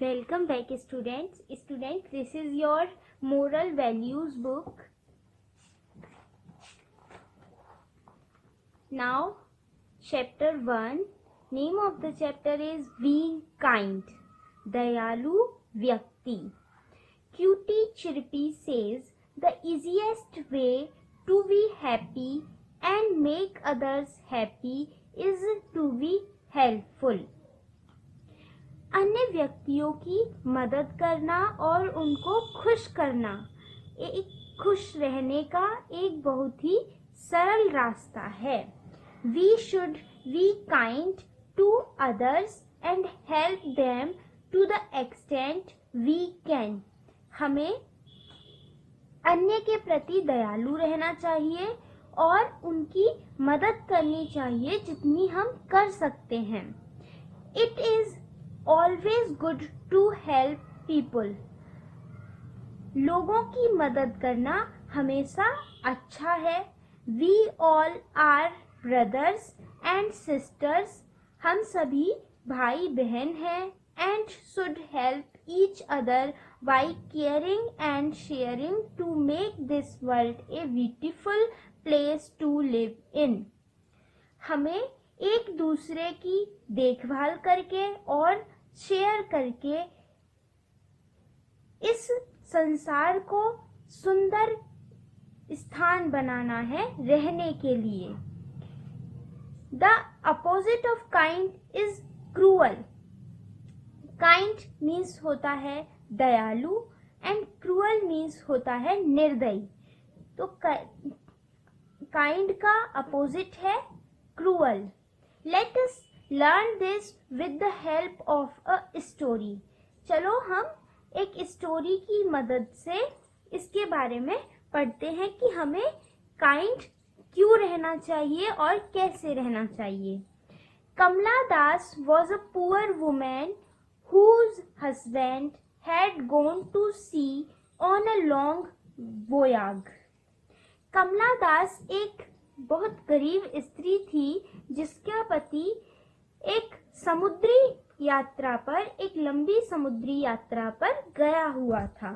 Welcome back, students. Students, this is your moral values book. Now, chapter 1. Name of the chapter is Be Kind. Dayalu Vyakti. Cutie Chirpy says the easiest way to be happy and make others happy is to be helpful. अन्य व्यक्तियों की मदद करना और उनको खुश करना एक खुश रहने का एक बहुत ही सरल रास्ता है. We should be kind to others and help them to the extent we can. हमें अन्य के प्रति दयालु रहना चाहिए और उनकी मदद करनी चाहिए जितनी हम कर सकते हैं. It is always good to help people. लोगों की मदद करना हमेशा अच्छा है. We all are brothers and sisters. हम सभी भाई बहन हैं and should help each other by caring and sharing to make this world a beautiful place to live in. हमें एक दूसरे की देखभाल करके और शेयर करके इस संसार को सुंदर स्थान बनाना है रहने के लिए. The opposite of kind is cruel. Kind means होता है दयालु and cruel means होता है निर्दयी. तो kind का opposite है cruel. Let us learn this with the help of a story. चलो हम एक स्टोरी की मदद से इसके बारे में पढ़ते हैं कि हमें काइंड क्यों रहना चाहिए और कैसे रहना चाहिए. कमला दास was a poor woman whose husband had gone to sea on a long voyage. कमला दास एक बहुत गरीब स्त्री थी जिसका पति एक समुद्री यात्रा पर एक लंबी समुद्री यात्रा पर गया हुआ था.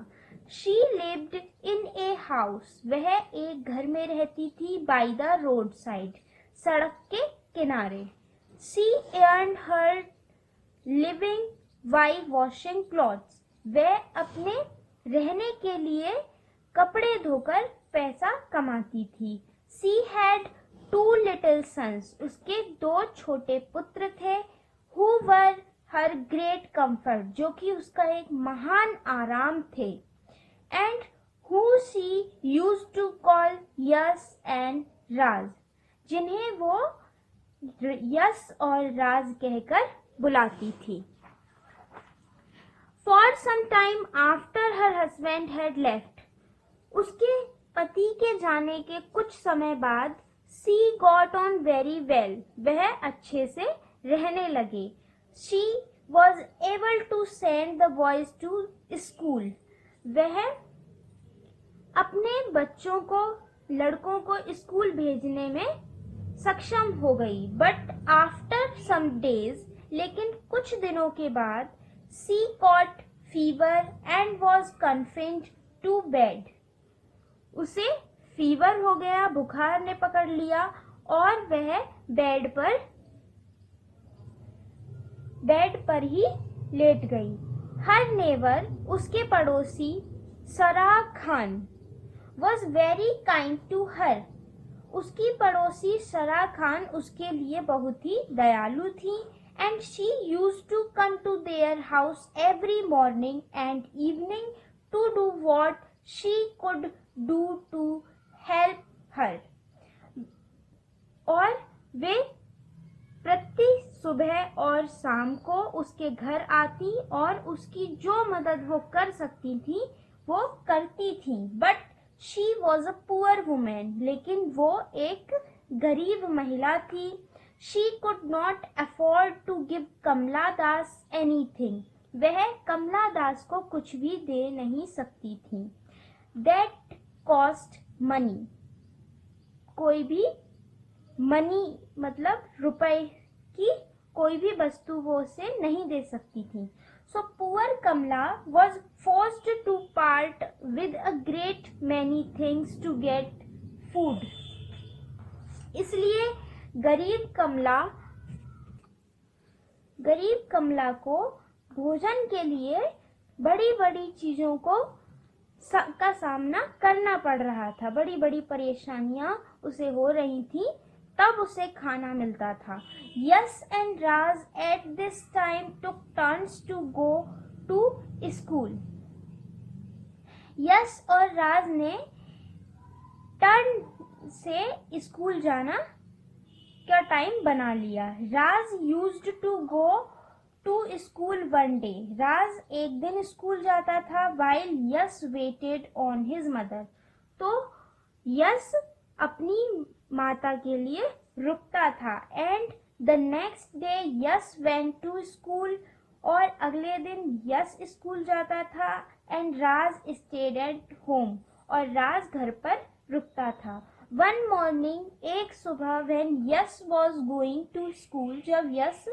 She lived in a house. वह एक घर में रहती थी by the roadside. सड़क के किनारे. She earned her living by washing clothes. वह अपने रहने के लिए कपड़े धोकर पैसा कमाती थी. She had 2 little sons. उसके 2 छोटे पुत्र थे. Who were her great comfort. जो कि उसका एक महान आराम थे. And who she used to call Yash and राज. जिन्हें वो यश और राज कहकर बुलाती थी. For some time after her husband had left. उसके पति के जाने के कुछ समय बाद she got on very well. वह अच्छे से रहने लगे. She was able to send the boys to school. वह अपने बच्चों को लड़कों को स्कूल भेजने में सक्षम हो गई. But after some days, लेकिन कुछ दिनों के बाद she caught fever and was confined to bed. उसे फीवर हो गया, बुखार ने पकड़ लिया और वह बेड पर ही लेट गई. हर नेवर उसके पड़ोसी Sara Khan was very kind to her. उसकी पड़ोसी सरा खान उसके लिए बहुत ही दयालु थी. And she used to come to their house every morning and evening to do what she could do to help her. और वे प्रति सुबह और शाम को उसके घर आती और उसकी जो मदद वो कर सकती थी वो करती थी. But she was a poor women. लेकिन वो एक गरीब महिला थी. She could not afford to give Kamala Das anything. वह कमला दास को कुछ भी दे नहीं सकती थी. That cost money. कोई भी मनी मतलब रुपए की कोई भी वस्तु वो उसे नहीं दे सकती थी। So poor Kamala was forced to part with a great many things to get food. इसलिए गरीब कमला को भोजन के लिए बड़ी बड़ी चीजों का सामना करना पड़ रहा था। बड़ी बड़ी परेशानियां उसे हो रही थी, तब उसे खाना मिलता था। Yes and Raj at this time took turns to go to school. Yes और राज ने टर्न से स्कूल जाना का टाइम बना लिया। Raj used to go to school one day. Raj एक दिन स्कूल जाता था, while yes waited on his mother. तो यस अपनी माता के लिए रुकता था। And the next day yes went to school. और अगले दिन यस स्कूल जाता था। And Raj stayed at home. और राज घर पर रुकता था। वन मॉर्निंग एक सुबह when yes was going to school, जब यस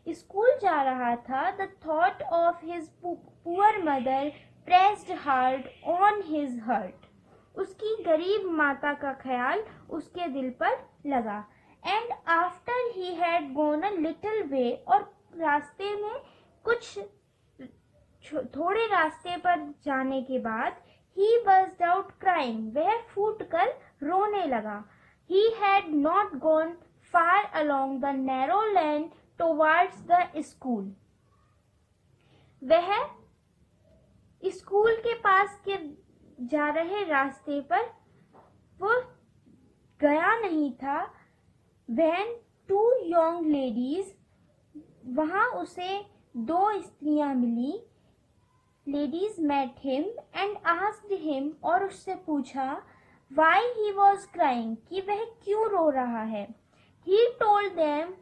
स्कूल जा रहा था, the thought of his poor mother pressed hard on his heart. उसकी गरीब माता का ख्याल उसके दिल पर लगा। And after he had gone a little way. और रास्ते में थोड़े रास्ते पर जाने के बाद he burst out crying। वह फूट कर रोने लगा। He had not gone far along the narrow lane towards the school। वह स्कूल के पास के जा रहे रास्ते पर वो गया नहीं था। When two young ladies, वहां उसे दो स्त्रियां मिली। Ladies met him and asked him, और उससे पूछा why he was crying, कि वह क्यों रो रहा है। He told them,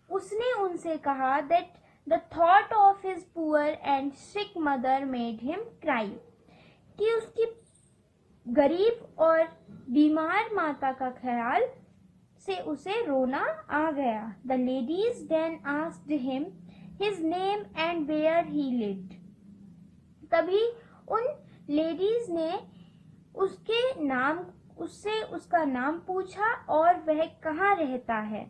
उसने उनसे कहा that the thought of his poor and sick mother made him cry, कि उसकी गरीब और बीमार माता का ख्याल से उसे रोना आ गया। The ladies then asked him his name and where he lived। तभी उन लेडीज ने उससे उसका नाम पूछा और वह कहाँ रहता है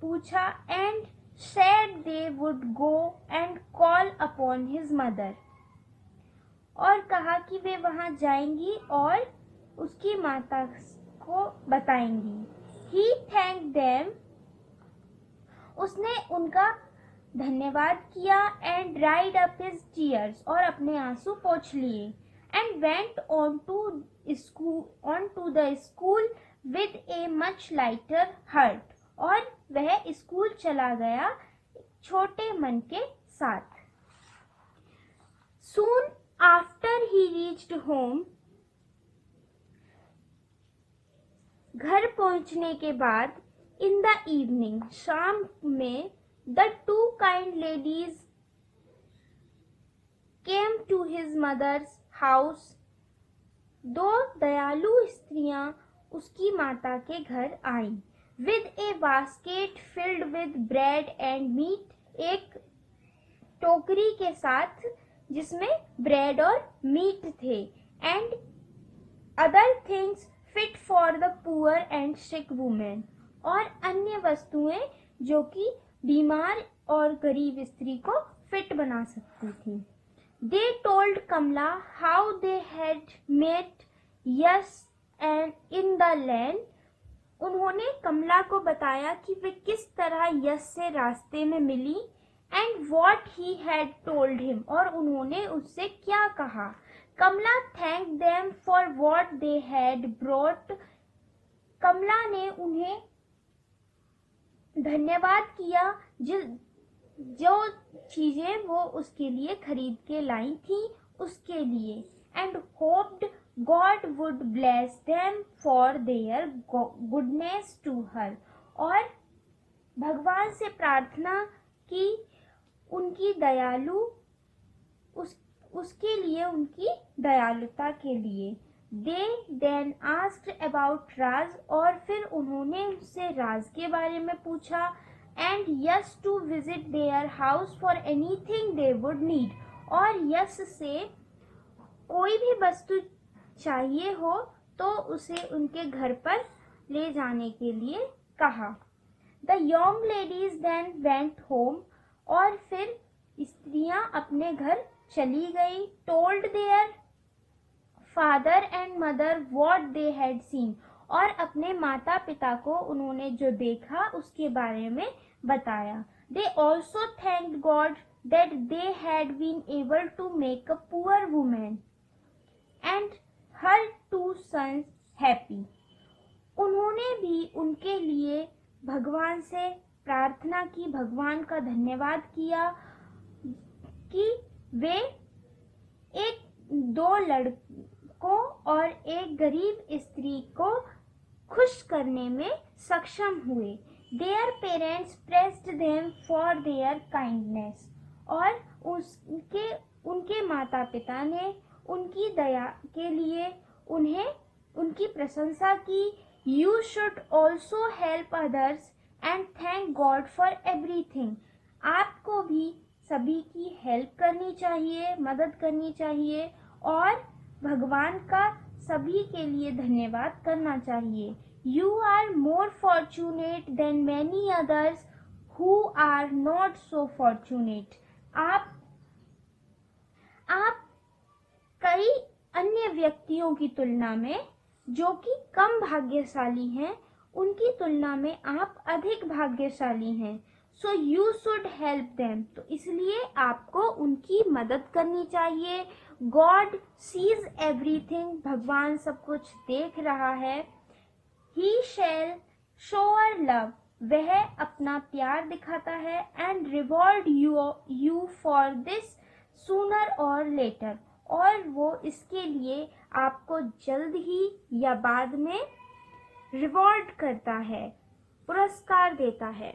पूछा। And said they would go and call upon his mother। और कहा कि वे वहां जाएंगी और उसकी माता को बताएंगी। He thanked them। उसने उनका धन्यवाद किया। And dried up his tears। और अपने आंसू पोंछ लिए। And went on to the school with a much lighter heart। और वह स्कूल चला गया छोटे मन के साथ। Soon after he reached home। घर पहुंचने के बाद in the evening, शाम में, the two kind ladies came to his mother's house। दो दयालु स्त्रियां उसकी माता के घर आईं। with a basket filled with bread and meat। एक टोकरी के साथ जिसमें ब्रेड और मीट थे। and other things fit for the poor and sick women। और अन्य वस्तुएं जो कि बीमार और गरीब स्त्री को फिट बना सकती थी। They told Kamla how they had met Yes and in the lane। उन्होंने कमला को बताया कि वे किस तरह यस से रास्ते में मिली। And what he had told him। और उन्होंने उससे क्या कहा। कमला thanked them for what they had brought। कमला ने उन्हें धन्यवाद किया जो चीजें वो उसके लिए खरीद के लाई थी उसके लिए। And hoped God would bless them for their goodness to her. और भगवान से प्रार्थना की उनकी उसके लिए उनकी दयालुता के लिए। They then asked about राज। और फिर उन्होंने उससे राज के बारे में पूछा। and yes to visit their house for anything they would need. और yes से कोई भी वस्तु चाहिए हो तो उसे उनके घर पर ले जाने के लिए कहा. The young ladies then went home. और फिर स्त्रियां अपने घर चली गई. Told their father and mother what they had seen. और अपने माता पिता को उन्होंने जो देखा उसके बारे में बताया. They also thanked God that they had been able to make a poor woman and her 2 sons happy. उन्होंने भी उनके लिए भगवान से प्रार्थना की, भगवान का धन्यवाद किया कि वे 2 लड़कों और एक गरीब स्त्री को खुश करने में सक्षम हुए. Their parents praised them for their kindness. और उनके माता पिता ने उनकी दया के लिए उनकी प्रशंसा की. You should also help others and thank God for everything. आपको भी सभी की हेल्प करनी चाहिए, मदद करनी चाहिए और भगवान का सभी के लिए धन्यवाद करना चाहिए. You are more fortunate than many others who are not so fortunate. आप कई अन्य व्यक्तियों की तुलना में जो कि कम भाग्यशाली हैं, उनकी तुलना में आप अधिक भाग्यशाली हैं. So you should help them. तो इसलिए आपको उनकी मदद करनी चाहिए. God sees everything. भगवान सब कुछ देख रहा है. He shall show love. वह अपना प्यार दिखाता है. And reward you for this sooner or later. और वो इसके लिए आपको जल्द ही या बाद में रिवॉर्ड करता है, पुरस्कार देता है.